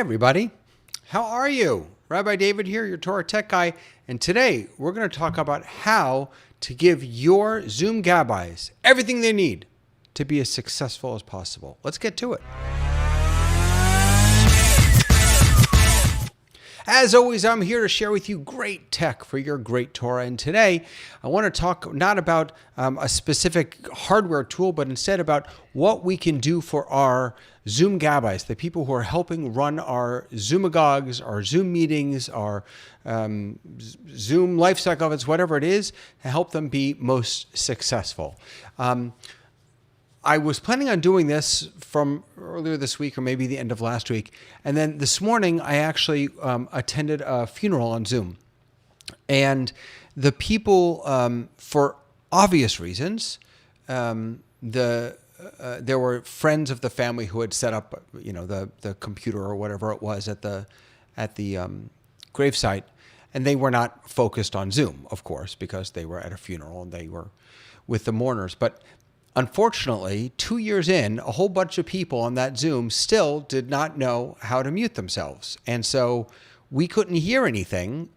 everybody. How are you? Rabbi David here, your Torah Tech Guy. And today we're going to talk about how to give your Zoom Gabbais everything they need to be as successful as possible. Let's get to it. As always, I'm here to share with you great tech for your great Torah. And today, I want to talk not about a specific hardware tool, but instead about what we can do for our Zoom Gabbais, the people who are helping run our Zoomagogues, our Zoom meetings, our Zoom lifecycle events, whatever it is, to help them be most successful. I was planning on doing this from earlier this week or maybe the end of last week. And then this morning, I actually attended a funeral on Zoom. And the people, for obvious reasons, there were friends of the family who had set up, the computer or whatever it was at the gravesite. And they were not focused on Zoom, of course, because they were at a funeral and they were with the mourners. But unfortunately, 2 years in, a whole bunch of people on that Zoom still did not know how to mute themselves. And so we couldn't hear anything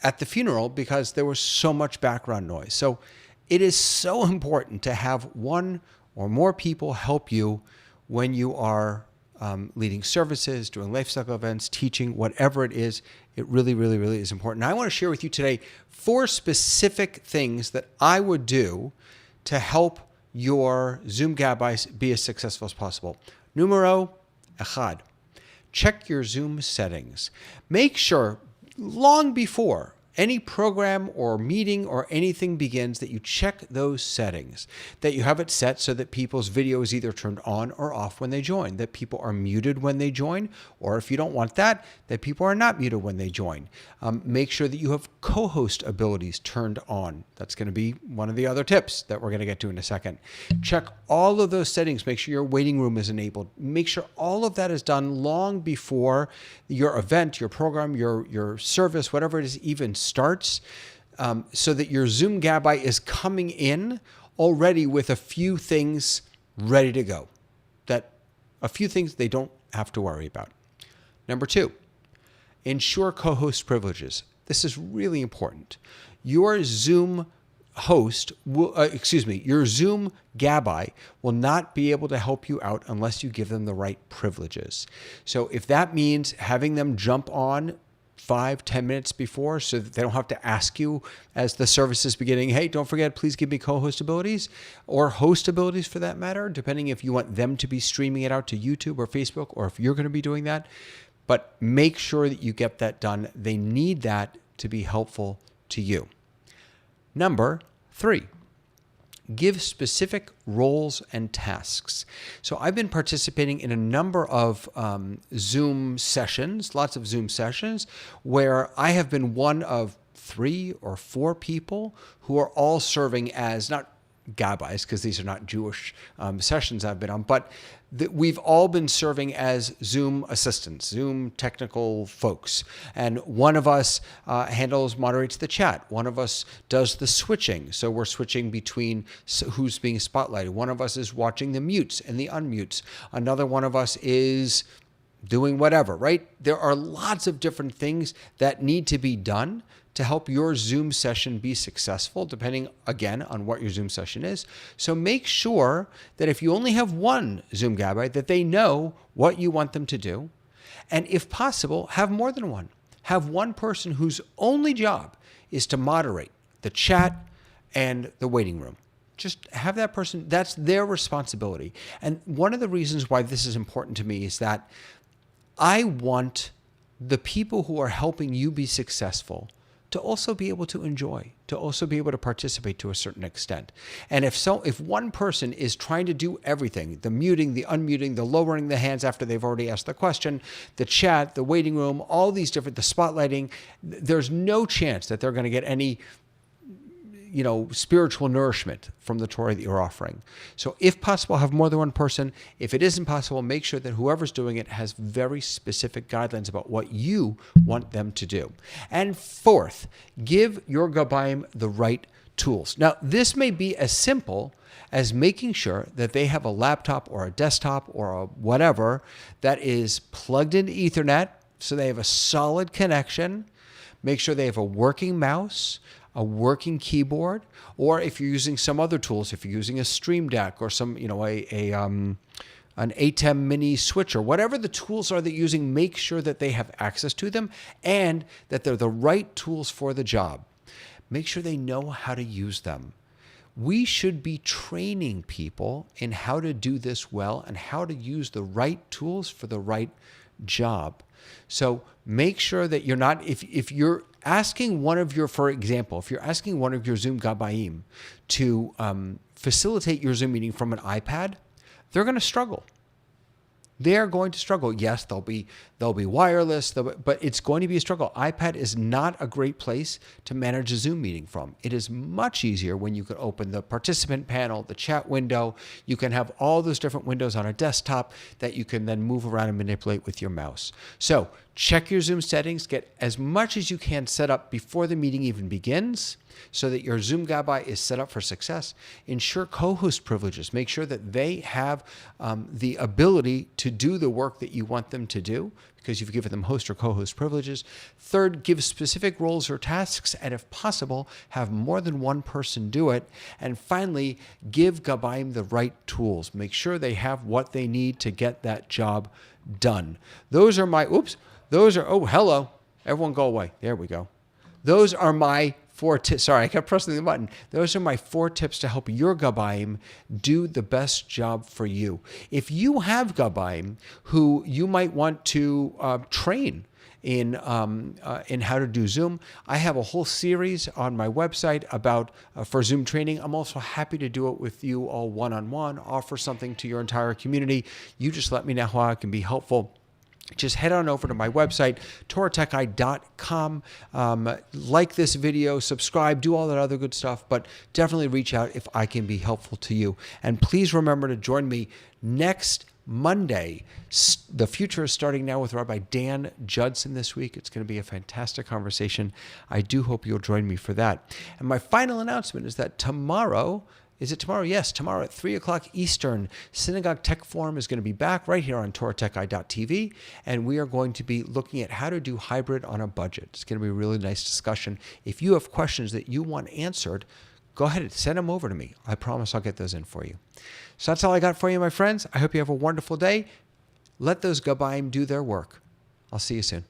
at the funeral because there was so much background noise. So it is so important to have one or more people help you when you are leading services, doing lifecycle events, teaching, whatever it is. It really, really, really is important. Now, I want to share with you today 4 specific things that I would do to help your Zoom Gabbais be as successful as possible. Numero echad, check your Zoom settings. Make sure long before any program or meeting or anything begins that you check those settings, that you have it set so that people's video is either turned on or off when they join, that people are muted when they join, or if you don't want that, that people are not muted when they join. Make sure that you have co-host abilities turned on. That's going to be one of the other tips that we're going to get to in a second. Check all of those settings. Make sure your waiting room is enabled. Make sure all of that is done long before your event, your program, your service, whatever it is, even starts, so that your Zoom Gabbai is coming in already with a few things ready to go, that a few things they don't have to worry about. Number 2, ensure co-host privileges. This is really important. Your Zoom host will, your Zoom Gabbai will not be able to help you out unless you give them the right privileges. So if that means having them jump on 5-10 minutes before so that they don't have to ask you as the service is beginning, hey, don't forget, please give me co-host abilities or host abilities for that matter, depending if you want them to be streaming it out to YouTube or Facebook or if you're going to be doing that. But make sure that you get that done. They need that to be helpful to you. Number 3. Give specific roles and tasks. So I've been participating in a number of Zoom sessions, lots of Zoom sessions, where I have been one of 3 or 4 people who are all serving as, not Gabbais, because these are not Jewish sessions I've been on, but we've all been serving as Zoom assistants, Zoom technical folks. And one of us moderates the chat. One of us does the switching. So we're switching between who's being spotlighted. One of us is watching the mutes and the unmutes. Another one of us is doing whatever, right? There are lots of different things that need to be done to help your Zoom session be successful, depending, again, on what your Zoom session is. So make sure that if you only have one Zoom Gabbai, that they know what you want them to do. And if possible, have more than one. Have one person whose only job is to moderate the chat and the waiting room. Just have that person, that's their responsibility. And one of the reasons why this is important to me is that I want the people who are helping you be successful to also be able to enjoy, to also be able to participate to a certain extent. And if one person is trying to do everything, the muting, the unmuting, the lowering the hands after they've already asked the question, the chat, the waiting room, all these different, the spotlighting, there's no chance that they're going to get any spiritual nourishment from the Torah that you're offering. So if possible, have more than one person. If it isn't possible, make sure that whoever's doing it has very specific guidelines about what you want them to do. And 4th, give your Gabbaim the right tools. Now, this may be as simple as making sure that they have a laptop or a desktop or a whatever that is plugged into Ethernet so they have a solid connection. Make sure they have a working mouse, a working keyboard, or if you're using some other tools, if you're using a Stream Deck or some, an ATEM mini switcher, whatever the tools are that you're using, make sure that they have access to them and that they're the right tools for the job. Make sure they know how to use them. We should be training people in how to do this well and how to use the right tools for the right job. So make sure that you're not, if you're asking one of your, for example, if you're asking one of your Zoom Gabbaim to facilitate your Zoom meeting from an iPad, they're going to struggle. They're going to struggle. Yes, they'll be wireless, but it's going to be a struggle. iPad is not a great place to manage a Zoom meeting from. It is much easier when you can open the participant panel, the chat window. You can have all those different windows on a desktop that you can then move around and manipulate with your mouse. So check your Zoom settings. Get as much as you can set up before the meeting even begins so that your Zoom Gabbai is set up for success. Ensure co-host privileges. Make sure that they have the ability to do the work that you want them to do because you've given them host or co-host privileges. Third, give specific roles or tasks, and if possible, have more than one person do it. And finally, give Gabbaim the right tools. Make sure they have what they need to get that job done. Those are my, oh, hello. Everyone go away. There we go. Those are my 4 tips. Sorry, I kept pressing the button. Those are my 4 tips to help your Gabbaim do the best job for you. If you have Gabbaim who you might want to train in how to do Zoom, I have a whole series on my website about for Zoom training. I'm also happy to do it with you all one-on-one, offer something to your entire community. You just let me know how I can be helpful. Just head on over to my website, TorahTechGuy.com. Like this video, subscribe, do all that other good stuff, but definitely reach out if I can be helpful to you. And please remember to join me next Monday. The future is starting now with Rabbi Dan Judson this week. It's going to be a fantastic conversation. I do hope you'll join me for that. And my final announcement is that tomorrow, is it tomorrow? Yes, tomorrow at 3 o'clock Eastern, Synagogue Tech Forum is going to be back right here on TorahTechGuy.tv, and we are going to be looking at how to do hybrid on a budget. It's going to be a really nice discussion. If you have questions that you want answered, go ahead and send them over to me. I promise I'll get those in for you. So that's all I got for you, my friends. I hope you have a wonderful day. Let those Gabbaim do their work. I'll see you soon.